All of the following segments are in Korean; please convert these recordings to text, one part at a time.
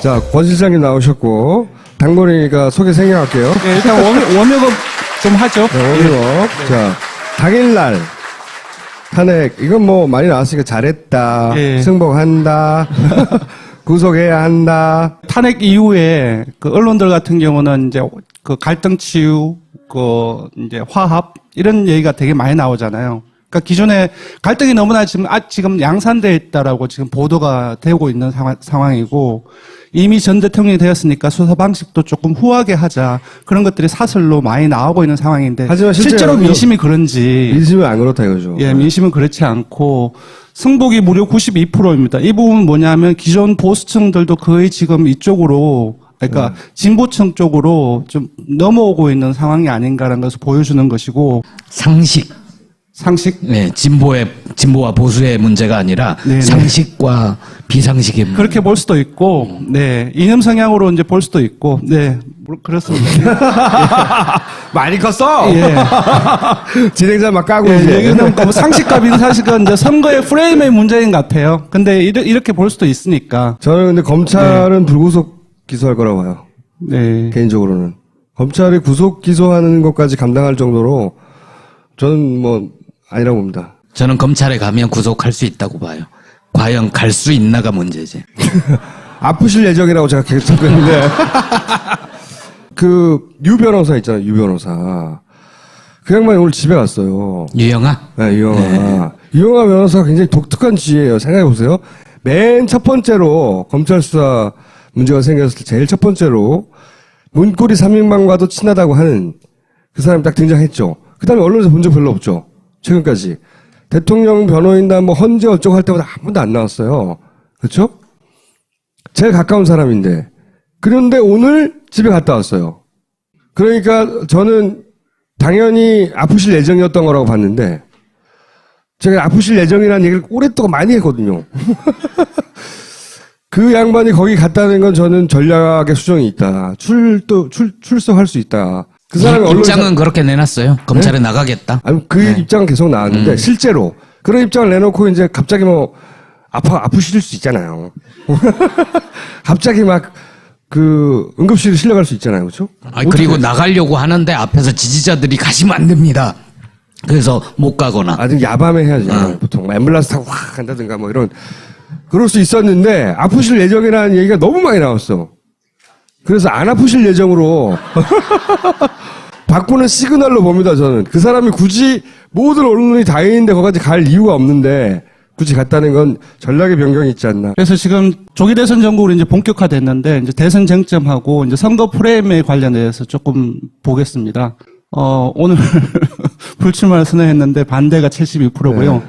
자, 권 실장님 나오셨고, 당번이니까 소개 생략할게요. 네, 일단 워밍업 좀 하죠. 네, 워밍업. 자, 당일날 탄핵, 이건 뭐 많이 나왔으니까 잘했다, 예. 승복한다, 구속해야 한다. 탄핵 이후에 그 언론들 같은 경우는 이제 그 갈등 치유, 그 이제 화합 이런 얘기가 되게 많이 나오잖아요. 그러니까 기존에 갈등이 너무나 지금 양산되어 있다라고 지금 보도가 되고 있는 상황이고 이미 전 대통령이 되었으니까 수사 방식도 조금 후하게 하자 그런 것들이 사설로 많이 나오고 있는 상황인데 하지만 실제로 민심이 그런지 민심은 안 그렇다 이거죠. 예, 민심은 그렇지 않고 승복이 무려 92%입니다. 이 부분은 뭐냐면 기존 보수층들도 거의 지금 이쪽으로 그러니까 진보층 쪽으로 좀 넘어오고 있는 상황이 아닌가라는 것을 보여주는 것이고 상식. 네, 진보와 보수의 문제가 아니라 네네. 상식과 비상식의 문제. 그렇게 볼 수도 있고, 네 이념 성향으로 이제 볼 수도 있고, 네 그렇습니다. 많이 컸어. 예. 진행자 막 까고 예, 이제. 얘기는 뭐 상식과 비상식은 이제 선거의 프레임의 문제인 것 같아요. 근데 이렇게 볼 수도 있으니까. 저는 근데 검찰은 불구속 기소할 거라고 봐요. 네. 개인적으로는. 검찰이 구속 기소하는 것까지 감당할 정도로 저는 뭐 아니라고 봅니다. 저는 검찰에 가면 구속할 수 있다고 봐요. 과연 갈 수 있나가 문제지. 아프실 예정이라고 제가 계속 듣고 있는데. 유 변호사 있잖아요, 유 변호사. 그 양반이 오늘 집에 갔어요. 유영아? 네, 유영아. 네. 유영아 변호사가 굉장히 독특한 지혜예요. 생각해보세요. 맨 첫 번째로 검찰 수사 문제가 생겼을 때 제일 첫 번째로 문고리 3인방과도 친하다고 하는 그 사람이 딱 등장했죠. 그 다음에 언론에서 본 적 별로 없죠. 최근까지. 대통령 변호인단 뭐 헌재 어쩌고 할 때마다 한 번도 안 나왔어요. 그렇죠? 제일 가까운 사람인데. 그런데 오늘 집에 갔다 왔어요. 그러니까 저는 당연히 아프실 예정이었던 거라고 봤는데 제가 아프실 예정이라는 얘기를 오랫동안 많이 했거든요. 그 양반이 거기 갔다는 건 저는 전략의 수정이 있다. 출석할 수 있다. 그 사람이 입장은 그렇게 내놨어요. 검찰에 나가겠다. 아니, 그 입장은 계속 나왔는데, 실제로. 그런 입장을 내놓고 이제 갑자기 뭐, 아프실 수 있잖아요. 갑자기 막, 응급실에 실려갈 수 있잖아요. 그렇죠? 그리고 나가려고 하는데 앞에서 지지자들이 가시면 안 됩니다. 그래서 못 가거나. 좀 야밤에 해야지. 보통. 앰뷸런스 타고 확 간다든가 뭐 이런. 그럴 수 있었는데, 아프실 예정이라는 얘기가 너무 많이 나왔어. 그래서 안 아프실 예정으로 바꾸는 시그널로 봅니다, 저는. 그 사람이 굳이 모든 언론이 다 있는데 거기까지 갈 이유가 없는데 굳이 갔다는 건 전략의 변경이 있지 않나. 그래서 지금 조기 대선 전국으로 이제 본격화됐는데 이제 대선 쟁점하고 이제 선거 프레임에 관련해서 조금 보겠습니다. 오늘 불출마를 선언했는데 반대가 72%고요.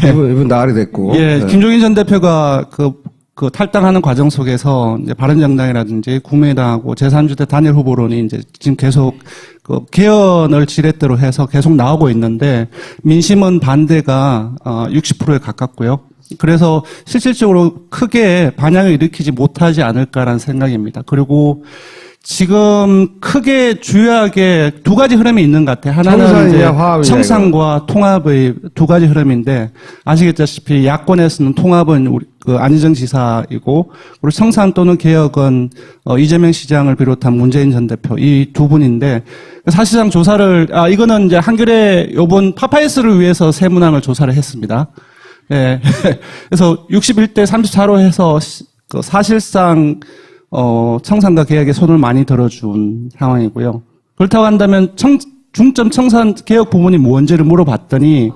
네. 이분 나으리 됐고. 예, 네. 김종인 전 대표가 그 탈당하는 과정 속에서 이제 바른정당이라든지 국민의당하고 제3지대 단일 후보론이 이제 지금 계속 그 개헌을 지렛대로 해서 계속 나오고 있는데 민심은 반대가 60%에 가깝고요. 그래서 실질적으로 크게 반향을 일으키지 못하지 않을까라는 생각입니다. 그리고 지금 크게 주요하게 두 가지 흐름이 있는 것 같아요. 하나는 이제 청산과 통합의 두 가지 흐름인데 아시겠다시피 야권에서는 통합은 우리 안희정 지사이고 그리고 청산 또는 개혁은 이재명 시장을 비롯한 문재인 전 대표 이 두 분인데 사실상 조사를 이거는 이제 한겨레 요번 파파이스를 위해서 세문항을 조사를 했습니다. 예. 그래서 61대 34로 해서 사실상 청산과 개혁에 손을 많이 들어준 상황이고요. 그렇다고 한다면 중점 청산 개혁 부분이 뭔지를 물어봤더니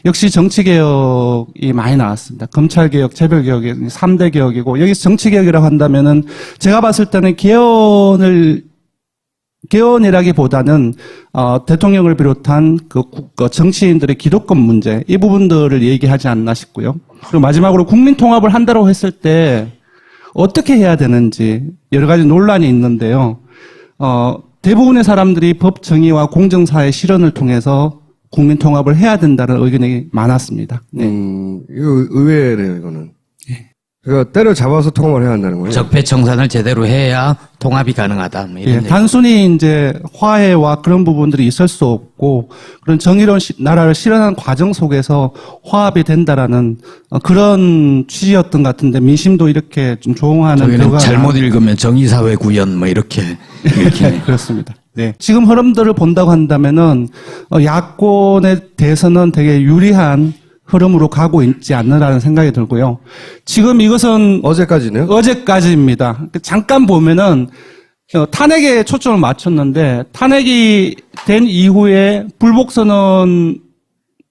역시 정치 개혁이 많이 나왔습니다. 검찰 개혁, 재벌 개혁이 3대 개혁이고 여기서 정치 개혁이라고 한다면은 제가 봤을 때는 개헌이라기보다는 대통령을 비롯한 그 정치인들의 기득권 문제 이 부분들을 얘기하지 않나 싶고요. 그리고 마지막으로 국민 통합을 한다고 했을 때 어떻게 해야 되는지 여러 가지 논란이 있는데요. 대부분의 사람들이 법 정의와 공정사의 실현을 통해서 국민 통합을 해야 된다는 의견이 많았습니다. 네. 이거 의외네요, 이거는. 그러니까 때려잡아서 통합을 해야 한다는 거예요. 적폐청산을 제대로 해야 통합이 가능하다. 뭐 이런 예, 얘기. 단순히 이제 화해와 그런 부분들이 있을 수 없고 그런 정의로운 나라를 실현하는 과정 속에서 화합이 된다라는 그런 취지였던 것 같은데 민심도 이렇게 좀 조응하는 저기는 결과가 잘못 읽으면 정의사회 구현 뭐 이렇게 네, 그렇습니다. 네. 지금 흐름들을 본다고 한다면은 야권에 대해서는 되게 유리한 흐름으로 가고 있지 않느라는 생각이 들고요. 지금 이것은 어제까지네요. 어제까지입니다. 잠깐 보면은 탄핵에 초점을 맞췄는데 탄핵이 된 이후에 불복선언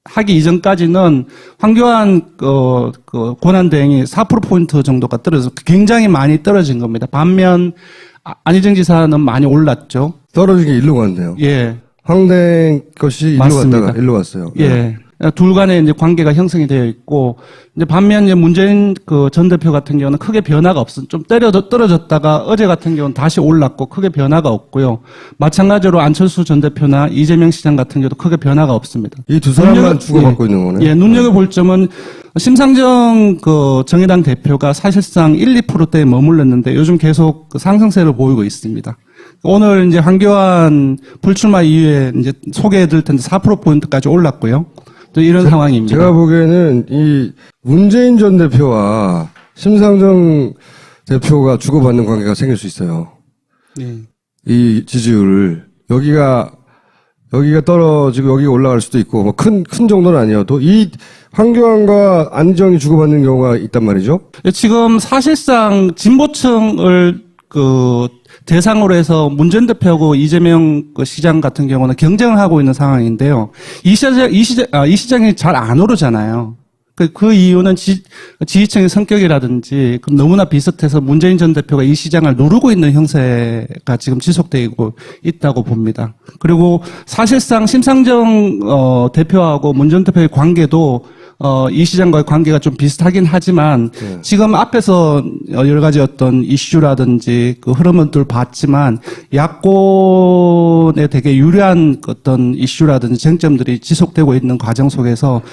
하기 이전까지는 황교안 권한대행이 4%포인트 정도가 떨어져서 굉장히 많이 떨어진 겁니다. 반면 안희정 지사는 많이 올랐죠. 떨어진 게 일로 갔네요. 예. 황댕 것이 일로 맞습니다. 갔다가 일로 갔어요. 예. 둘 간에 이제 관계가 형성이 되어 있고, 이제 반면 이제 문재인 전 대표 같은 경우는 크게 변화가 좀 떨어졌다가 어제 같은 경우는 다시 올랐고 크게 변화가 없고요. 마찬가지로 안철수 전 대표나 이재명 시장 같은 경우도 크게 변화가 없습니다. 이 두 사람만 주고받고 있는 거네. 예, 눈여겨볼 점은 심상정 정의당 대표가 사실상 1, 2%대에 머물렀는데 요즘 계속 상승세를 보이고 있습니다. 오늘 이제 황교안 불출마 이후에 이제 소개해드릴 텐데 4%포인트까지 올랐고요. 또 이런 상황입니다. 제가 보기에는 이 문재인 전 대표와 심상정 대표가 주고받는 관계가 생길 수 있어요. 예. 이 지지율을 여기가 떨어지고 여기가 올라갈 수도 있고 뭐 큰 정도는 아니어도 이 황교안과 안희정이 주고받는 경우가 있단 말이죠. 지금 사실상 진보층을 대상으로 해서 문재인 대표하고 이재명 시장 같은 경우는 경쟁을 하고 있는 상황인데요. 이 시장이 잘 안 오르잖아요. 그 이유는 지지층의 성격이라든지 너무나 비슷해서 문재인 전 대표가 이 시장을 누르고 있는 형세가 지금 지속되고 있다고 봅니다. 그리고 사실상 심상정 대표하고 문 전 대표의 관계도 이 시장과의 관계가 좀 비슷하긴 하지만 지금 앞에서 여러 가지 어떤 이슈라든지 그 흐름들 봤지만 야권에 되게 유리한 어떤 이슈라든지 쟁점들이 지속되고 있는 과정 속에서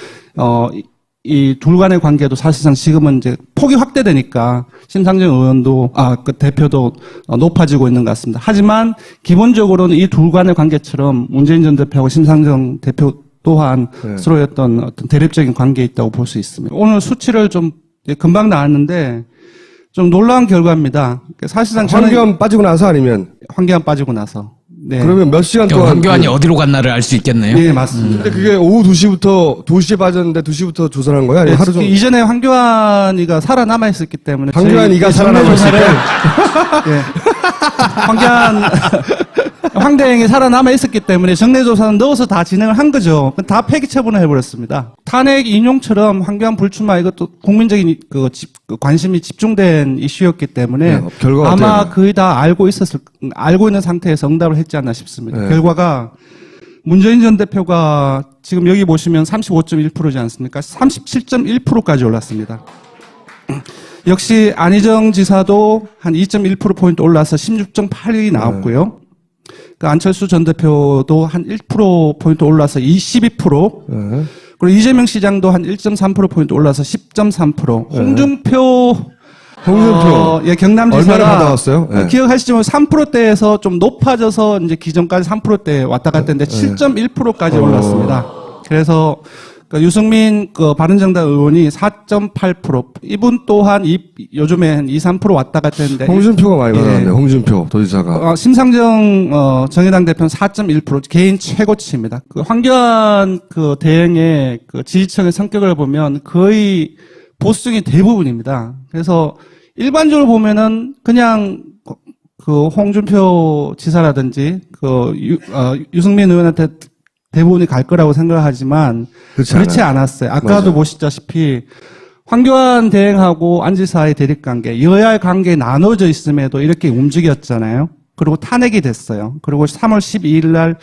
이 둘 간의 관계도 사실상 지금은 이제 폭이 확대되니까 심상정 의원도 그 대표도 높아지고 있는 것 같습니다. 하지만 기본적으로는 이 둘 간의 관계처럼 문재인 전 대표하고 심상정 대표 또한 서로의 어떤 대립적인 관계에 있다고 볼 수 있습니다. 오늘 수치를 좀 금방 나왔는데 좀 놀라운 결과입니다. 사실상 저는 황교안 빠지고 나서 아니면 황교안 빠지고 나서. 네. 그러면 몇 시간 동안 황교안이 어디로 갔나를 알 수 있겠네요. 네, 맞습니다. 근데 그게 오후 2시에 빠졌는데 2시부터 조사를 한 거야? 아니면 하루 종일? 이전에 황교안이가 살아남아 있었기 때문에 황교안이가 살아남아 있었기 예. 황대행이 살아남아 있었기 때문에 정례 조사는 넣어서 다 진행을 한 거죠. 다 폐기 처분을 해버렸습니다. 탄핵 인용처럼 황교안 불출마 이것도 국민적인 관심이 집중된 이슈였기 때문에 네, 결과가 아마 어때요? 거의 다 알고 있는 상태에서 응답을 했지 않나 싶습니다. 네. 결과가 문재인 전 대표가 지금 여기 보시면 35.1%지 않습니까? 37.1%까지 올랐습니다. 역시 안희정 지사도 한 2.1%포인트 올라서 16.8이 나왔고요. 그 안철수 전 대표도 한 1%포인트 올라서 12%. 네. 그리고 이재명 시장도 한 1.3%포인트 올라서 10.3%. 홍준표 예, 경남지사가 얼마나 받아왔어요? 네. 기억하시지만 3%대에서 좀 높아져서 이제 기존까지 3%대 왔다 갔다 했는데 7.1%까지 올랐습니다. 그래서 유승민 바른정당 의원이 4.8%. 이분 또한 요즘에 한 2, 3% 왔다 갔다 했는데. 홍준표가 많이 예. 받았네요. 홍준표 도지사가. 심상정 정의당 대표는 4.1% 개인 최고치입니다. 황교안 대행의 지지층의 성격을 보면 거의 보수층이 대부분입니다. 그래서 일반적으로 보면은 그냥 홍준표 지사라든지 유승민 의원한테 대부분이 갈 거라고 생각하지만 그렇지 않았어요. 아까도 맞아요. 보시다시피 황교안 대행하고 안 지사의 대립관계, 여야의 관계에 나눠져 있음에도 이렇게 움직였잖아요. 그리고 탄핵이 됐어요. 그리고 3월 12일 날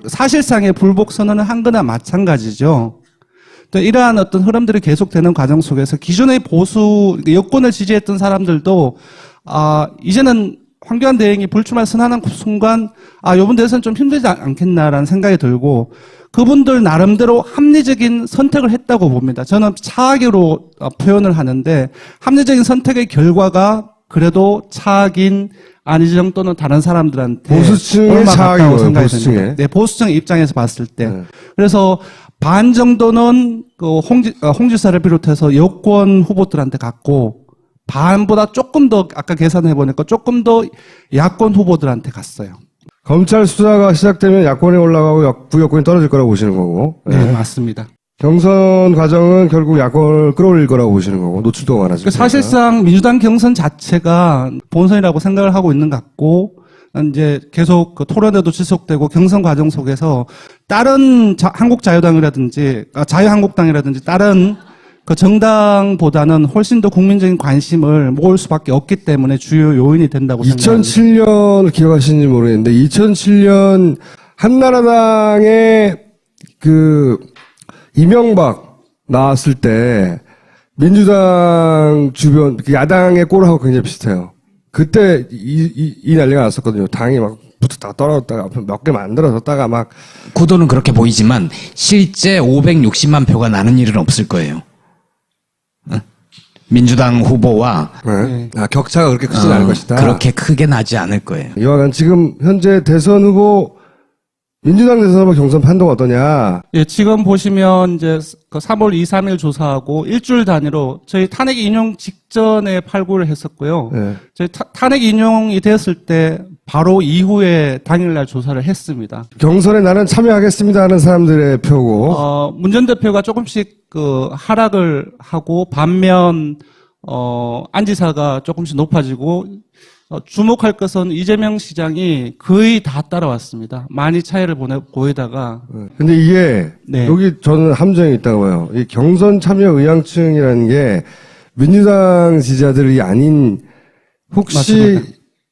사실상의 불복 선언을 한 거나 마찬가지죠. 또 이러한 어떤 흐름들이 계속되는 과정 속에서 기존의 보수 여권을 지지했던 사람들도 이제는 황교안 대행이 불출마 선언하는 순간 이번 대선 좀 힘들지 않겠나라는 생각이 들고 그분들 나름대로 합리적인 선택을 했다고 봅니다. 저는 차악으로 표현을 하는데 합리적인 선택의 결과가 그래도 차악인 안희정 또는 다른 사람들한테 보수층의 얼마 차악인 갔다고 거예요, 생각이 보수층의. 됩니다. 네, 보수층 입장에서 봤을 때. 네. 그래서 반 정도는 그 홍 지사를 비롯해서 여권 후보들한테 갔고 반보다 조금 더 아까 계산해 보니까 조금 더 야권 후보들한테 갔어요. 검찰 수사가 시작되면 야권에 올라가고 부여권이 떨어질 거라고 보시는 거고. 네, 맞습니다. 경선 과정은 결국 야권을 끌어올릴 거라고 보시는 거고 노출도가 많아지고. 사실상 민주당 경선 자체가 본선이라고 생각을 하고 있는 것 같고 이제 계속 그 토론회도 지속되고 경선 과정 속에서 다른 한국자유당이라든지 자유한국당이라든지 다른 그 정당보다는 훨씬 더 국민적인 관심을 모을 수밖에 없기 때문에 주요 요인이 된다고 생각합니다. 2007년을 기억하시는지 모르겠는데 2007년 한나라당의 그 이명박 나왔을 때 민주당 주변 그 야당의 꼴하고 굉장히 비슷해요. 그때 이 난리가 났었거든요. 당이 막 붙었다가 떨어졌다가 몇 개 만들어졌다가 막 구도는 그렇게 보이지만 실제 560만 표가 나는 일은 없을 거예요. 민주당 후보와 네. 격차가 그렇게 크진 않을 것이다. 그렇게 크게 나지 않을 거예요. 이와간 지금 현재 대선 후보 민주당 대선 후보 경선 판도가 어떠냐? 예, 지금 보시면 이제 그 3월 2, 3일 조사하고 일주일 단위로 저희 탄핵 인용 직전에 팔구를 했었고요. 네. 저희 탄핵 인용이 됐을 때 바로 이후에 당일날 조사를 했습니다. 경선에 나는 참여하겠습니다 하는 사람들의 표고. 문 전 대표가 조금씩 그 하락을 하고 반면 안 지사가 조금씩 높아지고 주목할 것은 이재명 시장이 거의 다 따라왔습니다. 많이 차이를 보이다가. 근데 이게 네. 여기 저는 함정이 있다고 봐요. 이 경선 참여 의향층이라는 게 민주당 지지자들이 아닌 혹시 맞습니다.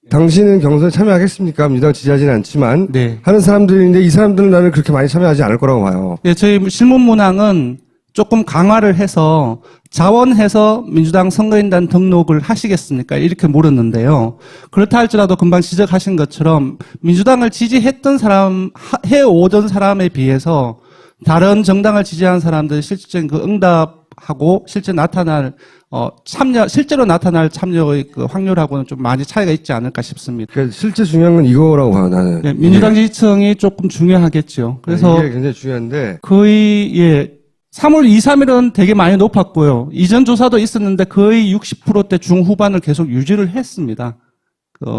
당신은 경선에 참여하겠습니까? 민주당 지지하지는 않지만 네. 하는 사람들인데 이 사람들은 나는 그렇게 많이 참여하지 않을 거라고 봐요. 예, 저희 실문 문항은 조금 강화를 해서 자원해서 민주당 선거인단 등록을 하시겠습니까? 이렇게 물었는데요. 그렇다 할지라도 금방 지적하신 것처럼 민주당을 지지했던 사람, 해오던 사람에 비해서 다른 정당을 지지한 사람들 실질적인 그 응답하고 실제 나타날 실제로 나타날 참여의 그 확률하고는 좀 많이 차이가 있지 않을까 싶습니다. 그러니까 실제 중요한 건 이거라고 봐요, 나는. 예, 민주당 지지층이 조금 중요하겠죠. 그래서 이게 굉장히 중요한데 거의 3월 2, 3일은 되게 많이 높았고요. 이전 조사도 있었는데 거의 60%대 중후반을 계속 유지를 했습니다.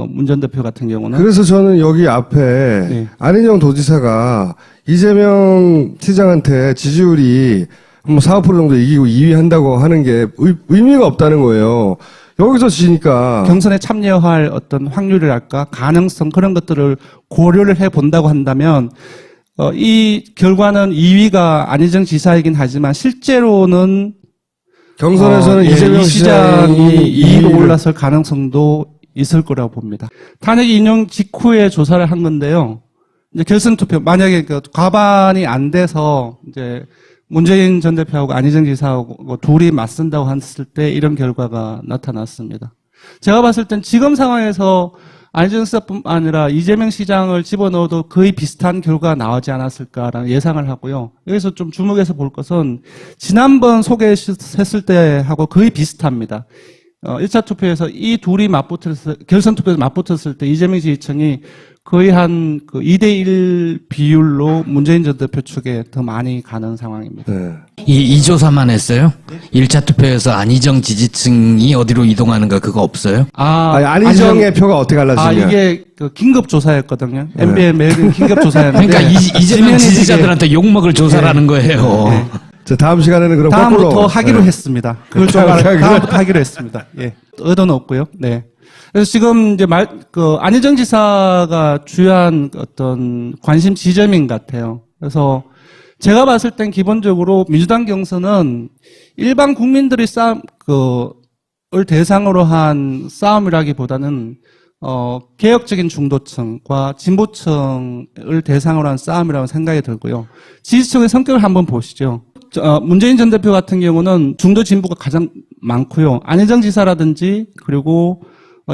문 전 대표 같은 경우는. 그래서 저는 여기 앞에 네. 안희정 도지사가 이재명 시장한테 지지율이 뭐 4, 5% 정도 이기고 2위 한다고 하는 게 의미가 없다는 거예요. 여기서 지니까. 경선에 참여할 어떤 확률이랄까 가능성 그런 것들을 고려를 해 본다고 한다면 이 결과는 2위가 안희정 지사이긴 하지만 실제로는 경선에서는 이재명 이 시장이 2위로 를 올라설 가능성도 있을 거라고 봅니다. 탄핵 인용 직후에 조사를 한 건데요. 이제 결선 투표 만약에 그 과반이 안 돼서 이제 문재인 전 대표하고 안희정 지사하고 둘이 맞선다고 했을 때 이런 결과가 나타났습니다. 제가 봤을 땐 지금 상황에서 안희정 지사뿐 아니라 이재명 시장을 집어넣어도 거의 비슷한 결과가 나오지 않았을까라는 예상을 하고요. 여기서 좀 주목해서 볼 것은 지난번 소개했을 때하고 거의 비슷합니다. 1차 투표에서 이 둘이 결선 투표에서 맞붙었을 때 이재명 지지층이 거의 한 2대1 비율로 문재인 전 대표 측에 더 많이 가는 상황입니다. 네. 이 조사만 했어요? 1차 투표에서 안희정 지지층이 어디로 이동하는가 그거 없어요? 아니, 안희정의 표가 어떻게 갈라지냐. 이게 그 긴급 조사였거든요. MBN 매일 긴급 조사였는데. 그러니까 이재명 지면이 지지자들한테 욕먹을 조사라는 거예요. 자, 다음 시간에는 그럼 다음부터 거꾸로. 하기로 네. 했습니다. 그걸 좀 다음부터 하기로 했습니다. 예. 의도는 없고요. 네. 그래서 지금 이제 안희정 지사가 주요한 어떤 관심 지점인 것 같아요. 그래서 제가 봤을 땐 기본적으로 민주당 경선은 일반 국민들이 을 대상으로 한 싸움이라기보다는 개혁적인 중도층과 진보층을 대상으로 한 싸움이라고 생각이 들고요. 지지층의 성격을 한번 보시죠. 문재인 전 대표 같은 경우는 중도 진보가 가장 많고요. 안희정 지사라든지 그리고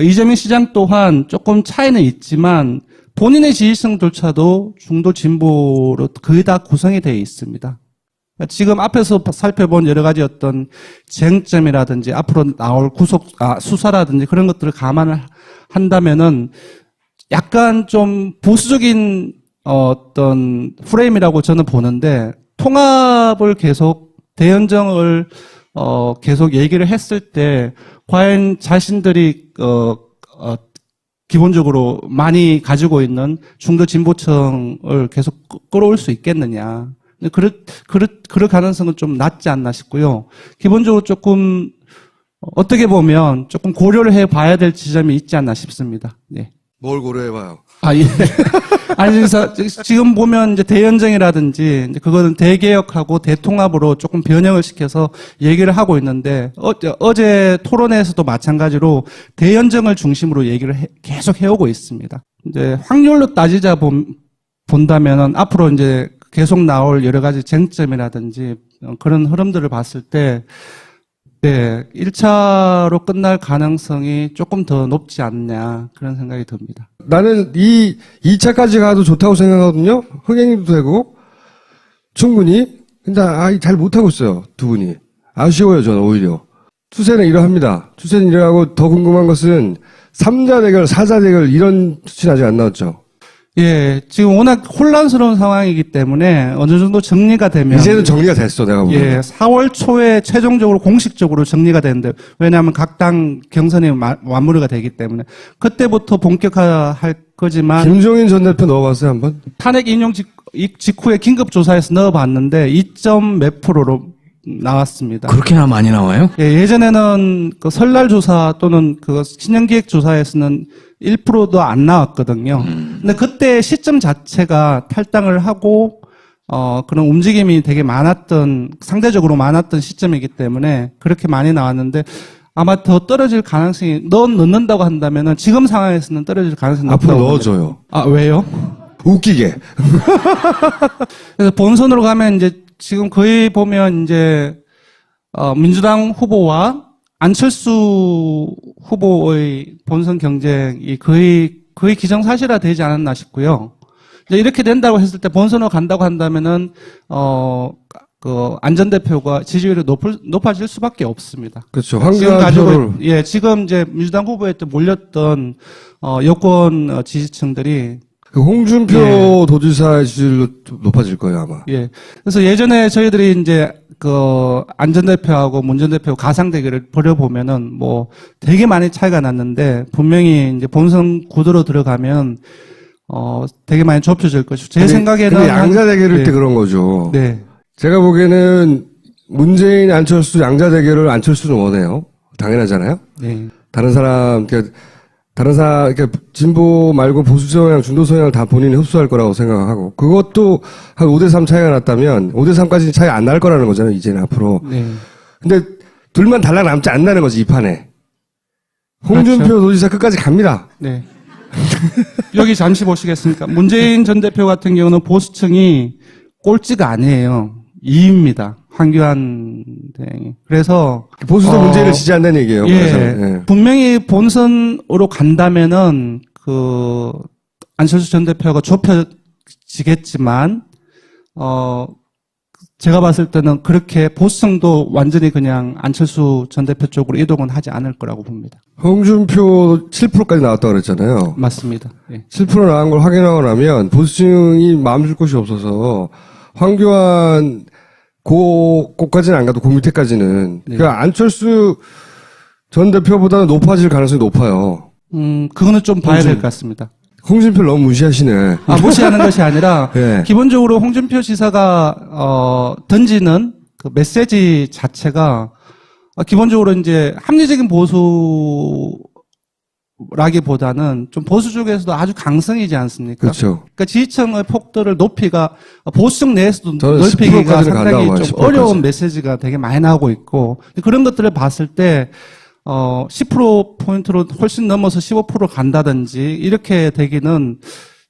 이재명 시장 또한 조금 차이는 있지만 본인의 지지층조차도 중도 진보로 거의 다 구성이 되어 있습니다. 지금 앞에서 살펴본 여러 가지 어떤 쟁점이라든지 앞으로 나올 수사라든지 그런 것들을 감안을 한다면은 약간 좀 보수적인 어떤 프레임이라고 저는 보는데 통합을 계속 대연정을 계속 얘기를 했을 때 과연 자신들이 기본적으로 많이 가지고 있는 중도 진보층을 계속 끌어올 수 있겠느냐. 그럴 가능성은 좀 낮지 않나 싶고요. 기본적으로 조금 어떻게 보면 조금 고려를 해 봐야 될 지점이 있지 않나 싶습니다. 네. 뭘 고려해봐요? 예. 아니, 그래서 지금 보면 이제 대연정이라든지 이제 그거는 대개혁하고 대통합으로 조금 변형을 시켜서 얘기를 하고 있는데 어제 토론회에서도 마찬가지로 대연정을 중심으로 얘기를 계속 해오고 있습니다. 이제 확률로 따지자 본다면은 앞으로 이제 계속 나올 여러 가지 쟁점이라든지 그런 흐름들을 봤을 때 네, 1차로 끝날 가능성이 조금 더 높지 않냐 그런 생각이 듭니다. 나는 이 2차까지 가도 좋다고 생각하거든요. 흥행도 되고 충분히. 근데 잘 못하고 있어요. 두 분이. 아쉬워요. 저는 오히려. 추세는 이러합니다. 추세는 이러하고 더 궁금한 것은 3자 대결, 4자 대결 이런 수치는 아직 안 나왔죠. 예, 지금 워낙 혼란스러운 상황이기 때문에 어느 정도 정리가 되면 이제는 정리가 됐어. 내가 보기엔. 예, 4월 초에 최종적으로 공식적으로 정리가 되는데 왜냐하면 각 당 경선이 마무리가 되기 때문에 그때부터 본격화할 거지만 김종인 전 대표 넣어봤어요 한번? 탄핵 인용 직후에 긴급조사에서 넣어봤는데 2몇 %로 나왔습니다. 그렇게나 많이 나와요? 예, 예전에는 그 설날 조사 또는 그 신년기획 조사에서는 1%도 안 나왔거든요. 근데 그때 시점 자체가 탈당을 하고 그런 움직임이 되게 상대적으로 많았던 시점이기 때문에 그렇게 많이 나왔는데 아마 더 떨어질 가능성이 넣는다고 한다면은 지금 상황에서는 떨어질 가능성이 높다고 앞으로 넣어줘요. 왜요? 웃기게. 그래서 본선으로 가면 이제 지금 거의 보면 이제 민주당 후보와 안철수 후보의 본선 경쟁이 거의 기정사실화 되지 않았나 싶고요. 이제 이렇게 된다고 했을 때 본선으로 간다고 한다면은 그 안 전 대표가 지지율이 높아질 수밖에 없습니다. 그렇죠. 지금 이제 민주당 후보에 또 몰렸던 여권 지지층들이 그 홍준표 도지사의 지지율로 좀 높아질 거예요 아마. 예. 그래서 예전에 저희들이 이제 안 전 대표하고 문 전 대표 가상 대결을 벌여보면은 뭐 되게 많이 차이가 났는데 분명히 이제 본선 구도로 들어가면 되게 많이 좁혀질 것이고 제 생각에는 근데 양자 대결일 때 그런 거죠. 네. 제가 보기에는 문재인, 안철수 양자 대결을 안철수는 원해요. 당연하잖아요. 네. 다른 사람 그러니까 진보 말고 보수 성향, 중도 성향을 다 본인이 흡수할 거라고 생각하고 그것도 한 5대3 차이가 났다면 5대3까지 차이 안 날 거라는 거잖아요. 이제는 앞으로. 네. 근데 둘만 달랑 남지 않는다는 거지 이 판에. 홍준표 그렇죠. 도지사 끝까지 갑니다. 네. 여기 잠시 보시겠습니까? 문재인 전 대표 같은 경우는 보수층이 꼴찌가 아니에요. 2위입니다. 황교안 대행이. 그래서 보수도 문재인을 지지한다는 얘기예요. 예. 분명히 본선으로 간다면은 안철수 전 대표가 좁혀지겠지만 제가 봤을 때는 그렇게 보수층도 완전히 그냥 안철수 전 대표 쪽으로 이동은 하지 않을 거라고 봅니다. 홍준표 7%까지 나왔다고 그랬잖아요. 맞습니다. 예. 7% 나온 걸 확인하고 나면 보수층이 마음 줄 곳이 없어서 황교안 그까지는 안 가도 그 밑에까지는. 네. 그러니까 안철수 전 대표보다는 높아질 가능성이 높아요. 그거는 좀 봐야 될 것 같습니다. 홍준표를 너무 무시하시네. 무시하는 것이 아니라 네. 기본적으로 홍준표 지사가 던지는 그 메시지 자체가 기본적으로 이제 합리적인 보수라기보다는 좀 보수 쪽에서도 아주 강성이지 않습니까? 그렇죠. 그러니까 지지층의 폭도를 보수층 내에서도 저는 넓히기가 10%까지는 상당히 간다고 좀 10%까지. 어려운 메시지가 되게 많이 나오고 있고 그런 것들을 봤을 때 10%포인트로 훨씬 넘어서 15% 간다든지 이렇게 되기는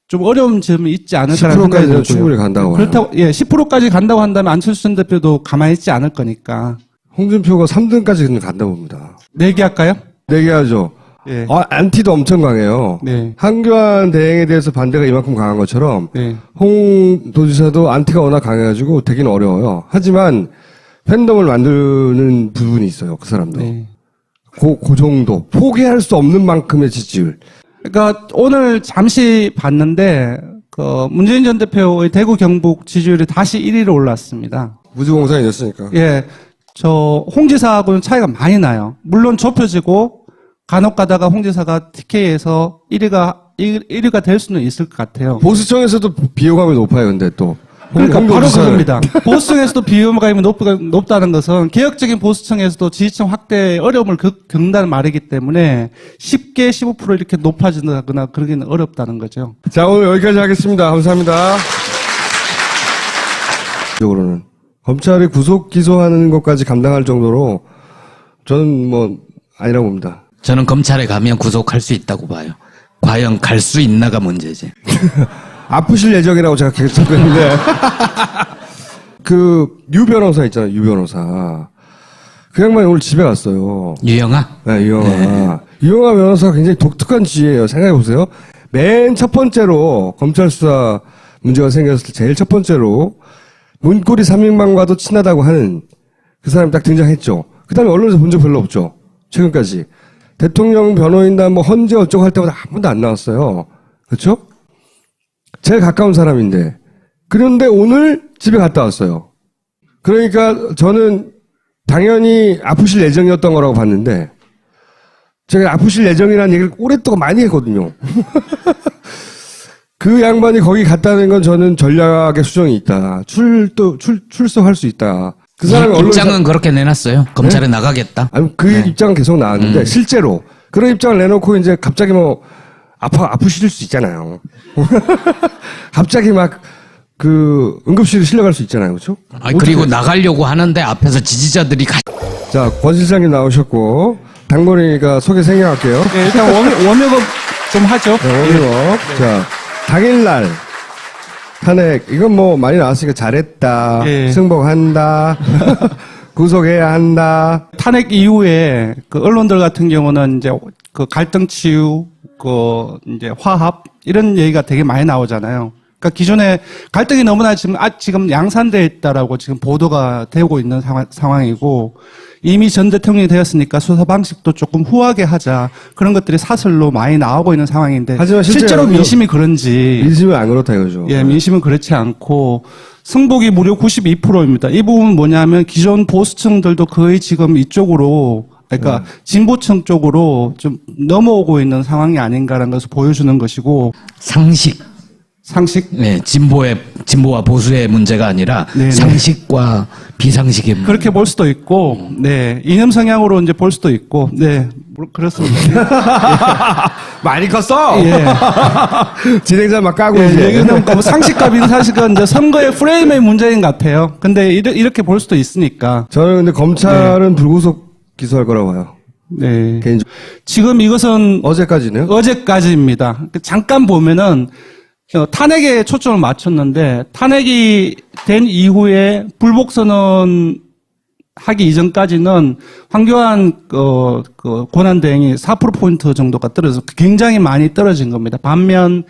좀 어려운 점이 있지 않을까라는 생각이 10%까지는 들고요. 충분히 간다고 봐요. 그렇다고 10%까지 간다고 한다면 안철수 전 대표도 가만히 있지 않을 거니까 홍준표가 3등까지는 간다고 봅니다. 내기할까요? 내기하죠. 예. 안티도 엄청 강해요. 네. 한교안 대행에 대해서 반대가 이만큼 강한 것처럼 네. 홍 도지사도 안티가 워낙 강해가지고 되기는 어려워요. 하지만 팬덤을 만드는 부분이 있어요. 그 사람도. 네. 그 정도. 포기할 수 없는 만큼의 지지율. 그러니까 오늘 잠시 봤는데 그 문재인 전 대표의 대구 경북 지지율이 다시 1위로 올랐습니다. 무주공산이 됐으니까. 예. 저 홍 지사하고는 차이가 많이 나요. 물론 좁혀지고 간혹 가다가 홍 지사가 TK에서 1위가 될 수는 있을 것 같아요. 보수청에서도 비호감이 높아요. 근데 또. 그러니까 홍 바로 도지사는. 그겁니다. 보수청에서도 비호감이 높다는 것은 개혁적인 보수청에서도 지지층 확대에 어려움을 겪는다는 말이기 때문에 쉽게 15% 이렇게 높아진다거나 그러기는 어렵다는 거죠. 자, 오늘 여기까지 하겠습니다. 감사합니다. 적으로는 검찰이 구속 기소하는 것까지 감당할 정도로 저는 뭐 아니라고 봅니다. 저는 검찰에 가면 구속할 수 있다고 봐요. 과연 갈 수 있나가 문제지. 아프실 예정이라고 제가 계속 듣고 있는데 그 유 변호사 있잖아요. 유 변호사. 그 양반이 오늘 집에 갔어요. 유영아? 네, 유영아. 유영아 변호사가 굉장히 독특한 지혜예요. 생각해보세요. 맨 첫 번째로 검찰 수사 문제가 생겼을 때 제일 첫 번째로 문고리 3인방과도 친하다고 하는 그 사람이 딱 등장했죠. 그 다음에 언론에서 본 적 별로 없죠. 최근까지. 대통령 변호인단 뭐 헌재 어쩌고 할 때마다 한 번도 안 나왔어요. 그렇죠? 제일 가까운 사람인데. 그런데 오늘 집에 갔다 왔어요. 그러니까 저는 당연히 아프실 예정이었던 거라고 봤는데 제가 아프실 예정이라는 얘기를 오랫동안 많이 했거든요. 그 양반이 거기 갔다는 건 저는 전략의 수정이 있다. 출석할 수 있다. 그 사람이 입장은 그렇게 내놨어요. 검찰에 나가겠다. 아니, 그 입장은 계속 나왔는데, 실제로. 그런 입장을 내놓고 이제 갑자기 뭐, 아프실 수 있잖아요. 갑자기 막, 응급실에 실려갈 수 있잖아요. 그렇죠? 그리고 나가려고 하는데 앞에서 지지자들이 자, 권 실장님 나오셨고, 당번이가 소개 생략할게요. 네, 일단 워밍업 좀 하죠. 네, 워밍업. 자, 당일날, 탄핵, 이건 뭐 많이 나왔으니까 잘했다. 예. 승복한다. 구속해야 한다. 탄핵 이후에 그 언론들 같은 경우는 이제 그 갈등 치유, 이제 화합 이런 얘기가 되게 많이 나오잖아요. 그러니까 기존에 갈등이 너무나 지금 양산되어 있다라고 지금 보도가 되고 있는 상황이고 이미 전 대통령이 되었으니까 수사 방식도 조금 후하게 하자 그런 것들이 사설로 많이 나오고 있는 상황인데 하지만 실제로 민심이 그런지 민심은 안 그렇다 이거죠. 예, 민심은 그렇지 않고 승복이 무려 92%입니다. 이 부분은 뭐냐면 기존 보수층들도 거의 지금 이쪽으로 그러니까 진보층 쪽으로 좀 넘어오고 있는 상황이 아닌가라는 것을 보여주는 것이고 상식. 네, 진보와 보수의 문제가 아니라 네네. 상식과 비상식의 문제. 그렇게 볼 수도 있고, 네 이념 성향으로 이제 볼 수도 있고, 네 그렇습니다. 많이 컸어. 예. 진행자 막 까고 예, 이제. 여기는 뭐 상식과 비상식은 이제 선거의 프레임의 문제인 것 같아요. 근데 이렇게 볼 수도 있으니까. 저는 근데 검찰은 불구속 기소할 거라고 봐요. 네. 개인적으로. 지금 이것은 어제까지는. 어제까지입니다. 잠깐 보면은 탄핵에 초점을 맞췄는데 탄핵이 된 이후에 불복 선언 하기 이전까지는 황교안 권한대행이 4%포인트 정도가 떨어져서 굉장히 많이 떨어진 겁니다. 반면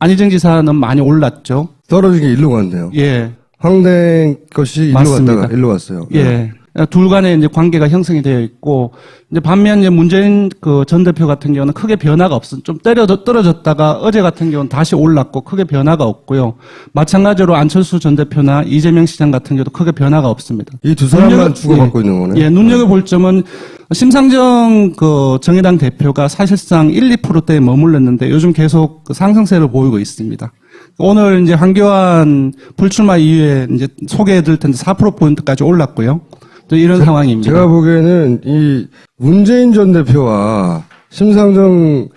안희정 지사는 많이 올랐죠. 떨어진 게 일로 간대요. 예. 황댕 것이 일로 맞습니다. 갔다가 일로 갔어요. 예. 둘 간에 이제 관계가 형성이 되어 있고, 이제 반면 이제 문재인 전 대표 같은 경우는 크게 변화가 없어. 좀 떨어졌다가 어제 같은 경우는 다시 올랐고 크게 변화가 없고요. 마찬가지로 안철수 전 대표나 이재명 시장 같은 경우도 크게 변화가 없습니다. 이 두 사람만 주고받고 있는 거네. 예, 눈여겨볼 점은 심상정 정의당 대표가 사실상 1, 2%대에 머물렀는데 요즘 계속 상승세를 보이고 있습니다. 오늘 이제 황교안 불출마 이후에 이제 소개해 드릴 텐데 4%포인트까지 올랐고요. 또 이런 상황입니다. 제가 보기에는 이 문재인 전 대표와 심상정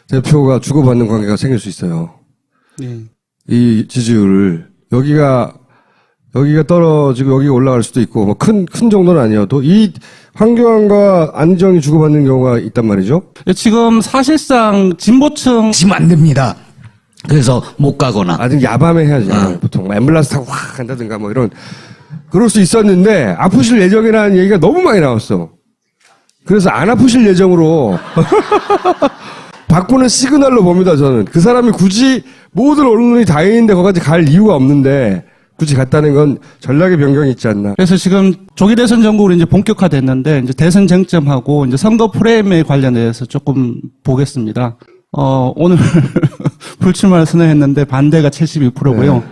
대표가 주고받는 관계가 생길 수 있어요. 예. 이 지지율을 여기가 떨어지고 여기가 올라갈 수도 있고 뭐 큰 정도는 아니어도 이 황교안과 안희정이 주고받는 경우가 있단 말이죠. 지금 사실상 진보층 지금 안 됩니다. 그래서 못 가거나. 아직 야밤에 해야지. 보통 앰뷸런스 타고 확 간다든가 뭐 이런 그럴 수 있었는데 아프실 예정이라는 얘기가 너무 많이 나왔어. 그래서 안 아프실 예정으로 바꾸는 시그널로 봅니다, 저는. 그 사람이 굳이 모든 언론이 다 있는데 거기까지 갈 이유가 없는데 굳이 갔다는 건 전략의 변경이 있지 않나. 그래서 지금 조기 대선 전국으로 이제 본격화됐는데 이제 대선 쟁점하고 이제 선거 프레임에 관련해서 조금 보겠습니다. 오늘 불출마를 선언했는데 반대가 72%고요.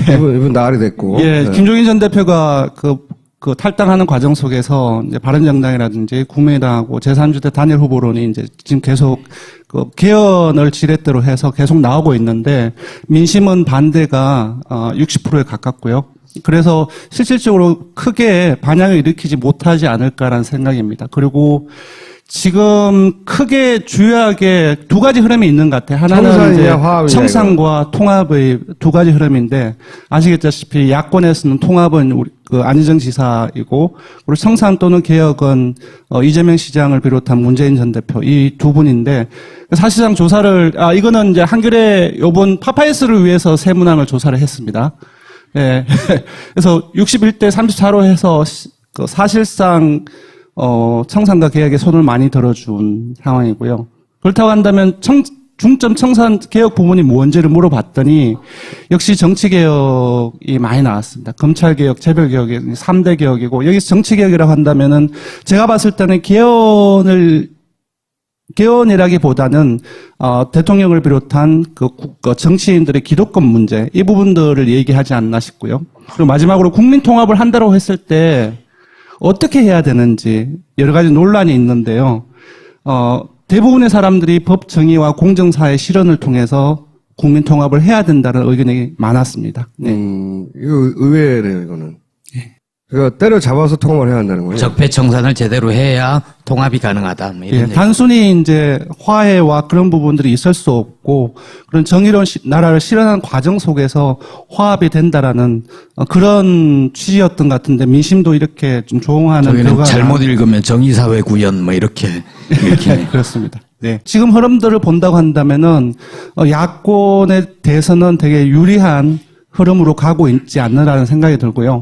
이분 나가리 됐고. 예, 네. 김종인 전 대표가 그 탈당하는 과정 속에서 이제 바른정당이라든지 국민의당하고 제3지대 단일 후보론이 이제 지금 계속 그 개헌을 지렛대로 해서 계속 나오고 있는데 민심은 반대가 60%에 가깝고요. 그래서 실질적으로 크게 반향을 일으키지 못하지 않을까라는 생각입니다. 그리고 지금 크게 주요하게 두 가지 흐름이 있는 것 같아요. 하나는 청산이냐, 이제 화합이냐, 청산과 통합의 두 가지 흐름인데 아시겠다시피 야권에서는 통합은 우리 그 안희정 지사이고 그리고 청산 또는 개혁은 이재명 시장을 비롯한 문재인 전 대표 이 두 분인데 사실상 조사를 이거는 이제 한겨레 요번 파파이스를 위해서 세문항을 조사를 했습니다. 예. 그래서 61대 34로 해서 그 사실상 청산과 개혁에 손을 많이 들어준 상황이고요. 그렇다고 한다면 중점 청산 개혁 부분이 뭔지를 물어봤더니 역시 정치 개혁이 많이 나왔습니다. 검찰 개혁, 재벌 개혁이 3대 개혁이고 여기서 정치 개혁이라고 한다면은 제가 봤을 때는 개헌이라기보다는 대통령을 비롯한 그 정치인들의 기득권 문제 이 부분들을 얘기하지 않나 싶고요. 그리고 마지막으로 국민 통합을 한다고 했을 때 어떻게 해야 되는지 여러 가지 논란이 있는데요. 대부분의 사람들이 법 정의와 공정사의 실현을 통해서 국민 통합을 해야 된다는 의견이 많았습니다. 네. 이거 의외네요, 이거는. 그거 때려잡아서 통합을 해야 한다는 거예요. 적폐청산을 제대로 해야 통합이 가능하다. 뭐 이런 예, 얘기. 단순히 이제 화해와 그런 부분들이 있을 수 없고 그런 정의로운 나라를 실현하는 과정 속에서 화합이 된다라는 그런 취지였던 것 같은데 민심도 이렇게 좀 조응하는 저기는 결과가 잘못 읽으면 정의사회 구현 뭐 이렇게 읽히네. 그렇습니다. 네. 지금 흐름들을 본다고 한다면은 야권의 대선은 되게 유리한 흐름으로 가고 있지 않느라는 생각이 들고요.